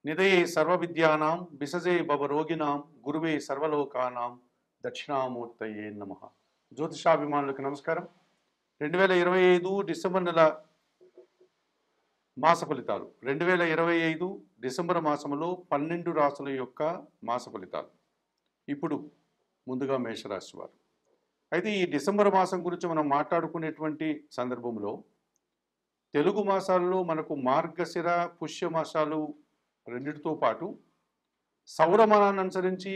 నిదయే సర్వవిద్యానాం విసజే భవరోగిణాం గురువే సర్వలోకానాం దక్షిణామూర్తయే నమః. జ్యోతిషాభిమానులకు నమస్కారం. 2025 డిసెంబర్ నెల మాస ఫలితాలు. 2025 డిసెంబర్ మాసంలో 12 రాసుల యొక్క మాస ఫలితాలు. ఇప్పుడు ముందుగా మేషరాశి వారు. అయితే ఈ డిసెంబర్ మాసం గురించి మనం మాట్లాడుకునేటువంటి సందర్భంలో తెలుగు మాసాల్లో మనకు మార్గశిర పుష్య మాసాలు రెండిటితో పాటు సౌరమానాన్ని అనుసరించి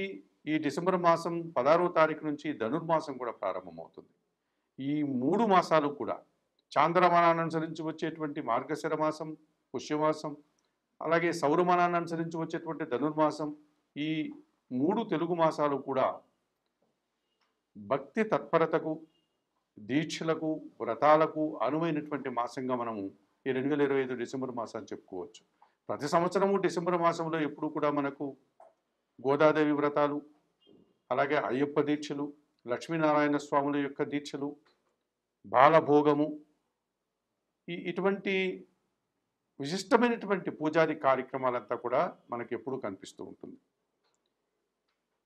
ఈ డిసెంబర్ మాసం 16వ తారీఖు నుంచి ధనుర్మాసం కూడా ప్రారంభమవుతుంది. ఈ 3 మాసాలు కూడా చాంద్రమానాన్ని అనుసరించి వచ్చేటువంటి మార్గశిర మాసం, పుష్యమాసం, అలాగే సౌరమానాన్ని అనుసరించి వచ్చేటువంటి ధనుర్మాసం, ఈ 3 తెలుగు మాసాలు కూడా భక్తి తత్పరతకు, దీక్షలకు, వ్రతాలకు అనువైనటువంటి మాసంగా మనము ఈ 2025 డిసెంబర్ మాసాన్ని చెప్పుకోవచ్చు. ప్రతి సంవత్సరము డిసెంబర్ మాసంలో ఎప్పుడు కూడా మనకు గోదాదేవి వ్రతాలు, అలాగే అయ్యప్ప దీక్షలు, లక్ష్మీనారాయణ స్వాముల యొక్క దీక్షలు, బాలభోగము, ఇటువంటి విశిష్టమైనటువంటి పూజాది కార్యక్రమాలంతా కూడా మనకి ఎప్పుడూ కనిపిస్తూ ఉంటుంది.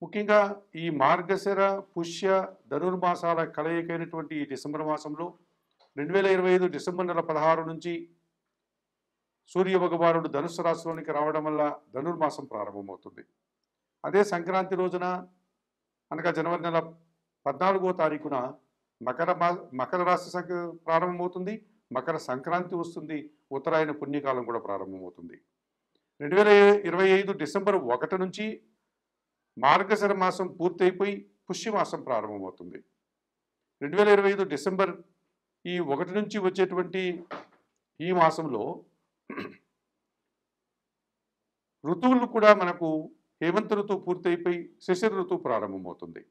ముఖ్యంగా ఈ మార్గశిర పుష్య ధనుర్మాసాల కలయికైనటువంటి ఈ డిసెంబర్ మాసంలో 2025 డిసెంబర్ నెల 16 నుంచి సూర్య భగవానుడు ధనుస్సు రాశిలోనికి రావడం వల్ల ధనుర్మాసం ప్రారంభమవుతుంది. అదే సంక్రాంతి రోజున అనగా జనవరి నెల 14వ తారీఖున మకర రాశి ప్రారంభమవుతుంది. మకర సంక్రాంతి వస్తుంది. ఉత్తరాయణ పుణ్యకాలం కూడా ప్రారంభమవుతుంది. 2025 డిసెంబర్ 1 నుంచి మార్గశిర మాసం పూర్తయిపోయి పుష్యమాసం ప్రారంభమవుతుంది. 2025 డిసెంబర్ ఈ 1 నుంచి వచ్చేటువంటి ఈ మాసంలో ఋతువులు కూడా మనకు హేమంత ఋతువు పూర్తయిపోయి శిశిర ఋతువు ప్రారంభమవుతుంది.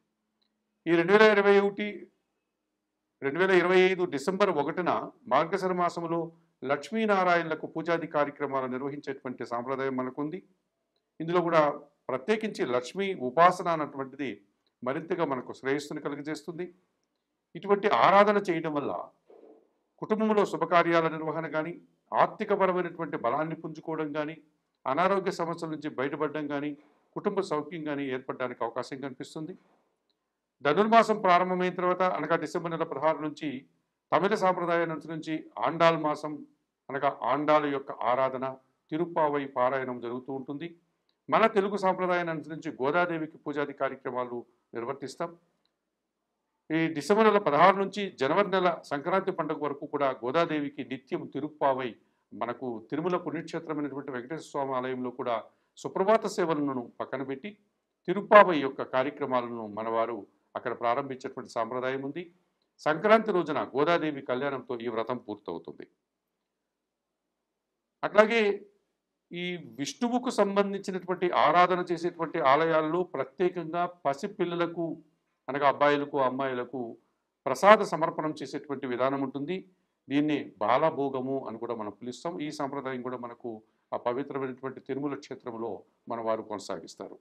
ఈ 2025 డిసెంబర్ 1న మార్గశిర మాసంలో లక్ష్మీనారాయణలకు పూజాది కార్యక్రమాలు నిర్వహించేటువంటి సాంప్రదాయం మనకుంది. ఇందులో కూడా ప్రత్యేకించి లక్ష్మీ ఉపాసన అన్నటువంటిది మరింతగా మనకు శ్రేయస్సును కలిగజేస్తుంది. ఇటువంటి ఆరాధన చేయడం వల్ల కుటుంబంలో శుభకార్యాల నిర్వహణ కానీ, ఆర్థికపరమైనటువంటి బలాన్ని పుంజుకోవడం కానీ, అనారోగ్య సమస్యల నుంచి బయటపడడం కానీ, కుటుంబ సౌఖ్యం కానీ ఏర్పడడానికి అవకాశం కనిపిస్తుంది. ధనుర్మాసం ప్రారంభమైన తర్వాత అనగా డిసెంబర్ నెల 16 నుంచి తమిళ సాంప్రదాయాన్ని అనుసరించి ఆండాల్ మాసం అనగా ఆండాల యొక్క ఆరాధన, తిరుప్పావై పారాయణం జరుగుతూ ఉంటుంది. మన తెలుగు సాంప్రదాయాన్ని అనుసరించి గోదాదేవికి పూజాది కార్యక్రమాలు నిర్వర్తిస్తాం. ఈ డిసెంబర్ నెల 16 నుంచి జనవరి నెల సంక్రాంతి పండుగ వరకు కూడా గోదాదేవికి నిత్యం తిరుప్పావై, మనకు తిరుమల పుణ్యక్షేత్రమైనటువంటి వెంకటేశ్వర స్వామి ఆలయంలో కూడా సుప్రభాత సేవలను పక్కన పెట్టి తిరుప్పావై యొక్క కార్యక్రమాలను మనవారు అక్కడ ప్రారంభించేటువంటి సాంప్రదాయం ఉంది. సంక్రాంతి రోజున గోదాదేవి కళ్యాణంతో ఈ వ్రతం పూర్తవుతుంది. అట్లాగే ఈ విష్ణువుకు సంబంధించినటువంటి ఆరాధన చేసేటువంటి ఆలయాల్లో ప్రత్యేకంగా పసిపిల్లలకు అనగా అబ్బాయిలకు, అమ్మాయిలకు ప్రసాద సమర్పణం చేసేటువంటి విధానం ఉంటుంది. దీన్ని బాలభోగము అని కూడా మనం పిలుస్తాం. ఈ సాంప్రదాయం కూడా మనకు ఆ పవిత్రమైనటువంటి తిరుమల క్షేత్రంలో మన వారు కొనసాగిస్తారు.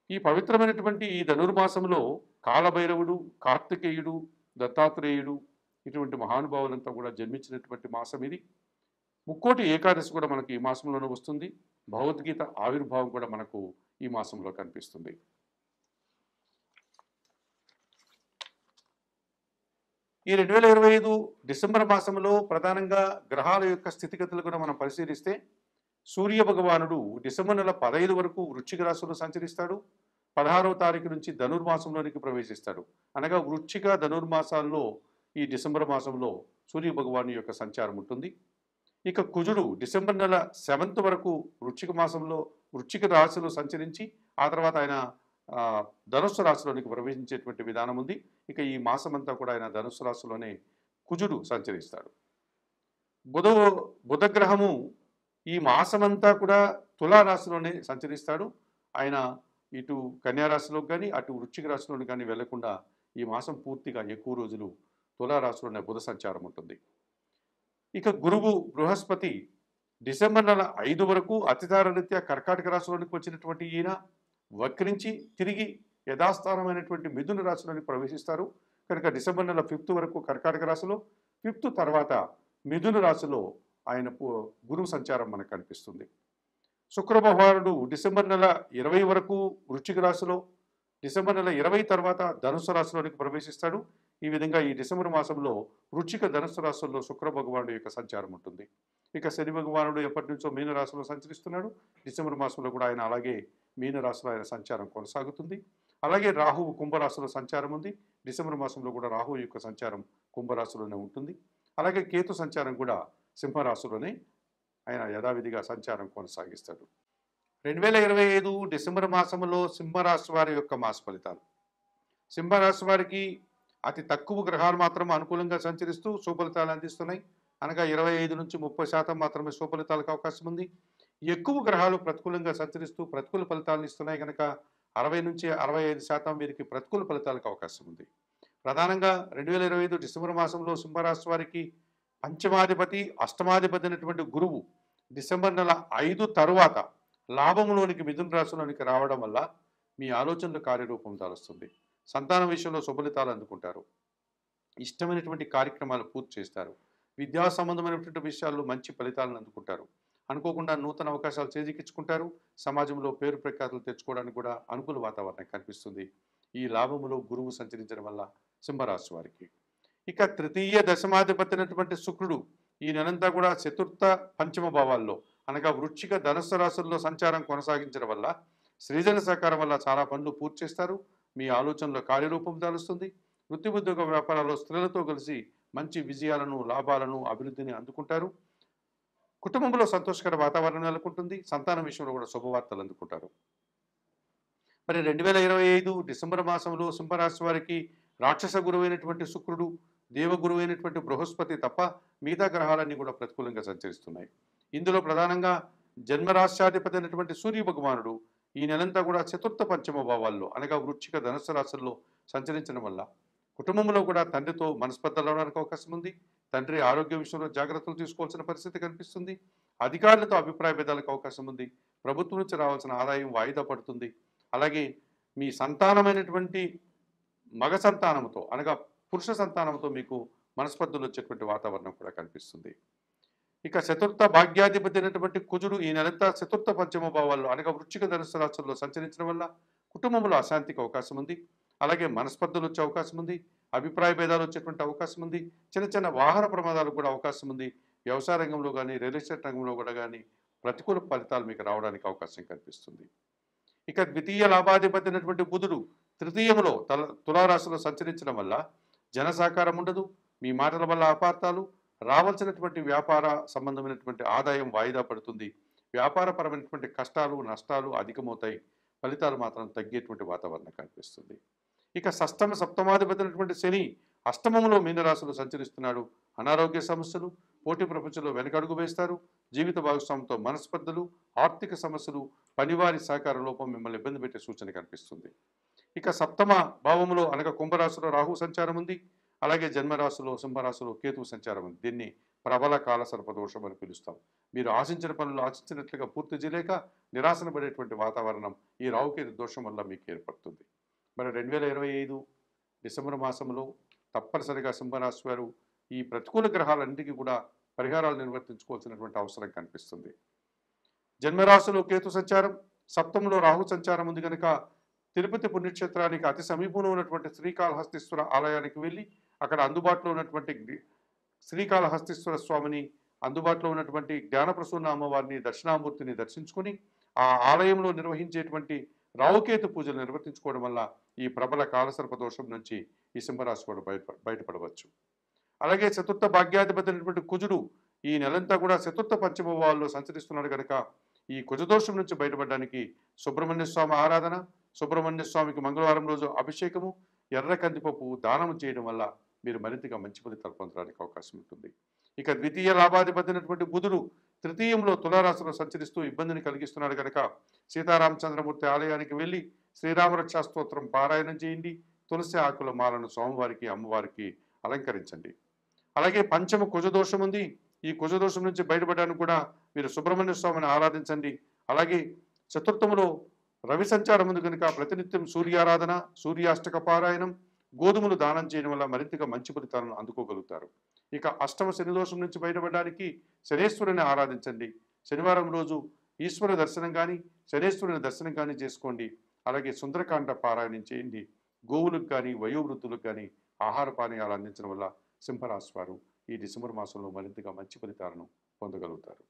ఈ పవిత్రమైనటువంటి ఈ ధనుర్మాసంలో కాలభైరవుడు, కార్తికేయుడు, దత్తాత్రేయుడు ఇటువంటి మహానుభావులంతా కూడా జన్మించినటువంటి మాసం ఇది. ముక్కోటి ఏకాదశి కూడా మనకు ఈ మాసంలోనే వస్తుంది. భగవద్గీత ఆవిర్భావం కూడా మనకు ఈ మాసంలో కనిపిస్తుంది. ఈ 2025 డిసెంబర్ మాసంలో ప్రధానంగా గ్రహాల యొక్క స్థితిగతులు కూడా మనం పరిశీలిస్తే సూర్య భగవానుడు డిసెంబర్ నెల 15 వరకు వృశ్చిక రాశిలో సంచరిస్తాడు. 16వ తారీఖు నుంచి ధనుర్మాసంలోనికి ప్రవేశిస్తాడు. అనగా వృశ్చిక ధనుర్మాసాల్లో ఈ డిసెంబర్ మాసంలో సూర్య భగవాను యొక్క సంచారం ఉంటుంది. ఇక కుజుడు డిసెంబర్ నెల 7th వరకు వృశ్చిక మాసంలో వృశ్చిక రాశిలో సంచరించి ఆ తర్వాత ఆయన ధనుస్సు రాశిలోనికి ప్రవేశించేటువంటి విధానం ఉంది. ఇక ఈ మాసమంతా కూడా ఆయన ధనుస్సు రాశిలోనే కుజుడు సంచరిస్తాడు. బుధగ్రహము ఈ మాసమంతా కూడా తులారాశిలోనే సంచరిస్తాడు. ఆయన ఇటు కన్యారాశిలోకి కానీ అటు వృశ్చిక రాశిలోని కానీ వెళ్లకుండా ఈ మాసం పూర్తిగా ఎక్కువ రోజులు తులారాశిలోనే బుధ సంచారం ఉంటుంది. ఇక గురువు బృహస్పతి డిసెంబర్ నెల 5 వరకు అతిచార రీత్యా కర్కాటక రాశిలోనికి వచ్చినటువంటి ఈయన వక్రించి తిరిగి యథాస్థానమైనటువంటి మిథున రాశిలోనికి ప్రవేశిస్తారు. కనుక డిసెంబర్ నెల 5 వరకు కర్కాటక రాశిలో, 5 తర్వాత మిథున రాశిలో ఆయన గురువు సంచారం మనకు కనిపిస్తుంది. శుక్ర భగవానుడు డిసెంబర్ నెల 20 వరకు వృశ్చిక రాశిలో, డిసెంబర్ నెల 20 తర్వాత ధనుసు రాశిలోనికి ప్రవేశిస్తాడు. ఈ విధంగా ఈ డిసెంబర్ మాసంలో వృశ్చిక ధనుసు రాశుల్లో శుక్ర భగవానుడు యొక్క సంచారం ఉంటుంది. ఇక శని భగవానుడు ఎప్పటి నుంచో మీన రాశిలో సంచరిస్తున్నాడు. డిసెంబర్ మాసంలో కూడా ఆయన అలాగే మీన రాశిలో ఆయన సంచారం కొనసాగుతుంది. అలాగే రాహువు కుంభరాశిలో సంచారం ఉంది. డిసెంబర్ మాసంలో కూడా రాహువు యొక్క సంచారం కుంభరాశిలోనే ఉంటుంది. అలాగే కేతు సంచారం కూడా సింహరాశిలోనే ఆయన యథావిధిగా సంచారం కొనసాగిస్తాడు. 2025 డిసెంబర్ మాసంలో సింహరాశి వారి యొక్క మాస ఫలితాలు. సింహరాశి వారికి అతి తక్కువ గ్రహాలు మాత్రం అనుకూలంగా సంచరిస్తూ సుఫలితాలు అందిస్తున్నాయి. అనగా 25 నుంచి 30% మాత్రమే సుఫలితాలకు అవకాశం ఉంది. ఎక్కువ గ్రహాలు ప్రతికూలంగా సంచరిస్తూ ప్రతికూల ఫలితాలను ఇస్తున్నాయి కనుక 60 నుంచి 65% వీరికి ప్రతికూల ఫలితాలకు అవకాశం ఉంది. ప్రధానంగా 2025 డిసెంబర్ మాసంలో సింహరాశి వారికి పంచమాధిపతి, అష్టమాధిపతి అయినటువంటి గురువు డిసెంబర్ నెల 5 తరువాత లాభంలోనికి మిథున రాశిలోనికి రావడం వల్ల మీ ఆలోచనలు కార్యరూపం దాలుస్తుంది. సంతానం విషయంలో శుభలితాలు అందుకుంటారు. ఇష్టమైనటువంటి కార్యక్రమాలు పూర్తి చేస్తారు. విద్యా సంబంధమైనటువంటి విషయాల్లో మంచి ఫలితాలను అందుకుంటారు. అనుకోకుండా నూతన అవకాశాలు చేజిక్కించుకుంటారు. సమాజంలో పేరు ప్రఖ్యాతులు తెచ్చుకోవడానికి కూడా అనుకూల వాతావరణం కనిపిస్తుంది ఈ లాభములో గురువు సంచరించడం వల్ల సింహరాశి వారికి. ఇక తృతీయ దశమాధిపతి అయినటువంటి శుక్రుడు ఈ నెలంతా కూడా చతుర్థ పంచమ భావాల్లో అనగా వృశ్చిక ధనుస్సు రాశుల్లో సంచారం కొనసాగించడం వల్ల సృజన సహకారం వల్ల చాలా పనులు పూర్తి చేస్తారు. మీ ఆలోచనలో కార్యరూపం దాలుస్తుంది. వృత్తి ఉద్యోగ వ్యాపారాల్లో స్త్రీలతో కలిసి మంచి విజయాలను, లాభాలను, అభివృద్ధిని అందుకుంటారు. కుటుంబంలో సంతోషకర వాతావరణం నెలకొంటుంది. సంతానం విషయంలో కూడా శుభవార్తలు అందుకుంటారు. మరి 2025 డిసెంబర్ మాసంలో సింహరాశి వారికి రాక్షస గురువైనటువంటి శుక్రుడు, దేవగురువు అయినటువంటి బృహస్పతి తప్ప మిగతా గ్రహాలన్నీ కూడా ప్రతికూలంగా సంచరిస్తున్నాయి. ఇందులో ప్రధానంగా జన్మరాశ్యాధిపతి అయినటువంటి సూర్య భగవానుడు ఈ నెలంతా కూడా చతుర్థ పంచమ భావాల్లో అనగా వృశ్చిక ధనుస్సు రాశుల్లో సంచరించడం వల్ల కుటుంబంలో కూడా తండ్రితో మనస్పర్ధలు అవడానికి అవకాశం ఉంది. తండ్రి ఆరోగ్య విషయంలో జాగ్రత్తలు తీసుకోవాల్సిన పరిస్థితి కనిపిస్తుంది. అధికారులతో అభిప్రాయ భేదాలకు అవకాశం ఉంది. ప్రభుత్వం నుంచి రావాల్సిన ఆదాయం వాయిదా పడుతుంది. అలాగే మీ సంతానమైనటువంటి మగ సంతానంతో అనగా పురుష సంతానంతో మీకు మనస్పర్ధలు వచ్చేటువంటి వాతావరణం కూడా కనిపిస్తుంది. ఇక చతుర్థ భాగ్యాధిపతి అయినటువంటి కుజుడు ఈ నెలంతా చతుర్థ పంచమ భావాల్లో అనగా వృశ్చిక ధనుస్సు రాశుల్లో సంచరించడం వల్ల కుటుంబంలో అశాంతికి అవకాశం ఉంది. అలాగే మనస్పర్ధలు వచ్చే అవకాశం ఉంది. అభిప్రాయ భేదాలు వచ్చేటువంటి అవకాశం ఉంది. చిన్న చిన్న వాహన ప్రమాదాలకు కూడా అవకాశం ఉంది. వ్యవసాయ రంగంలో కానీ, రియల్ ఎస్టేట్ రంగంలో కూడా కానీ ప్రతికూల ఫలితాలు మీకు రావడానికి అవకాశం కనిపిస్తుంది. ఇక ద్వితీయ లాభాధిపతి అయినటువంటి బుధుడు తృతీయంలో తులారాశిలో సంచరించడం వల్ల జన సహకారం ఉండదు. మీ మాటల వల్ల అపార్థాలు, రావాల్సినటువంటి వ్యాపార సంబంధమైనటువంటి ఆదాయం వాయిదా పడుతుంది. వ్యాపారపరమైనటువంటి కష్టాలు, నష్టాలు అధికమవుతాయి. ఫలితాలు మాత్రం తగ్గేటువంటి వాతావరణం కనిపిస్తుంది. ఇక సప్తమాధిపతి అయినటువంటి శని అష్టమంలో మీనరాశిలో సంచరిస్తున్నాడు. అనారోగ్య సమస్యలు, పోటీ ప్రపంచంలో వెనకడుగు వేస్తారు. జీవిత భాగస్వామితో మనస్పర్ధలు, ఆర్థిక సమస్యలు, పనివారి సహకార లోపం మిమ్మల్ని ఇబ్బంది పెట్టే సూచన కనిపిస్తుంది. ఇక సప్తమ భావంలో అనగా కుంభరాశిలో రాహు సంచారం ఉంది. అలాగే జన్మరాశిలో సింహరాశిలో కేతువు సంచారం ఉంది. దీన్ని ప్రబల కాల సర్పదోషం అని పిలుస్తాం. మీరు ఆశించిన పనులు ఆశించినట్లుగా పూర్తి చేయలేక నిరాశన పడేటువంటి వాతావరణం ఈ రాహుకేతు దోషం వల్ల మీకు ఏర్పడుతుంది. మరి 2025 డిసెంబర్ మాసంలో తప్పనిసరిగా సింహరాశి వారు ఈ ప్రతికూల గ్రహాలన్నిటికీ కూడా పరిహారాలు నిర్వర్తించుకోవాల్సినటువంటి అవసరం కనిపిస్తుంది. జన్మరాశిలో కేతు సంచారం, సప్తంలో రాహు సంచారం ఉంది కనుక తిరుపతి పుణ్యక్షేత్రానికి అతి సమీపంలో ఉన్నటువంటి శ్రీకాళహస్తీశ్వర ఆలయానికి వెళ్ళి అక్కడ అందుబాటులో ఉన్నటువంటి శ్రీకాళహస్తీశ్వర స్వామిని, అందుబాటులో ఉన్నటువంటి జ్ఞానప్రసూన్న అమ్మవారిని, దక్షిణామూర్తిని దర్శించుకుని ఆ ఆలయంలో నిర్వహించేటువంటి రావుకేతు పూజలు నిర్వర్తించుకోవడం వల్ల ఈ ప్రబల కాలసర్ప దోషం నుంచి ఈ సింహరాశి వారు బయటపడవచ్చు. అలాగే చతుర్థ భాగ్యాధిపతి అయినటువంటి కుజుడు ఈ నెలంతా కూడా చతుర్థ పంచమ భావాల్లో సంచరిస్తున్నాడు కనుక ఈ కుజదోషం నుంచి బయటపడడానికి సుబ్రహ్మణ్య స్వామి ఆరాధన, సుబ్రహ్మణ్య స్వామికి మంగళవారం రోజు అభిషేకము, ఎర్ర కందిపప్పు దానం చేయడం వల్ల మీరు మరింతగా మంచి ఫలితాలు పొందడానికి అవకాశం ఉంటుంది. ఇక ద్వితీయ లాభాధిపతి అయినటువంటి బుధుడు తృతీయంలో తులారాశిలో సంచరిస్తూ ఇబ్బందిని కలిగిస్తున్నాడు కనుక సీతారామచంద్రమూర్తి ఆలయానికి వెళ్ళి శ్రీరామరక్షా స్తోత్రం పారాయణం చేయండి. తులసి ఆకుల మాలను స్వామివారికి, అమ్మవారికి అలంకరించండి. అలాగే పంచమ కుజదోషం ఉంది. ఈ కుజదోషం నుంచి బయటపడడానికి కూడా మీరు సుబ్రహ్మణ్య స్వామిని ఆరాధించండి. అలాగే చతుర్థములో రవి సంచారం ఉంది కనుక ప్రతినిత్యం సూర్యారాధన, సూర్యాష్టక పారాయణం, గోధుమలు దానం చేయడం వల్ల మరింతగా మంచి ఫలితాలను అందుకోగలుగుతారు. ఇక అష్టమ శని దోషం నుంచి బయటపడడానికి శనేశ్వరుని ఆరాధించండి. శనివారం రోజు ఈశ్వర దర్శనం కానీ శనేశ్వరుని దర్శనం కానీ చేసుకోండి. అలాగే సుందరకాండ పారాయణం చేయండి. గోవులకు కానీ వయోవృద్ధులకు కానీ ఆహార పానీయాలు అందించడం వల్ల సింహరాశి వారు ఈ డిసెంబర్ మాసంలో మరింతగా మంచి ఫలితాలను పొందగలుగుతారు.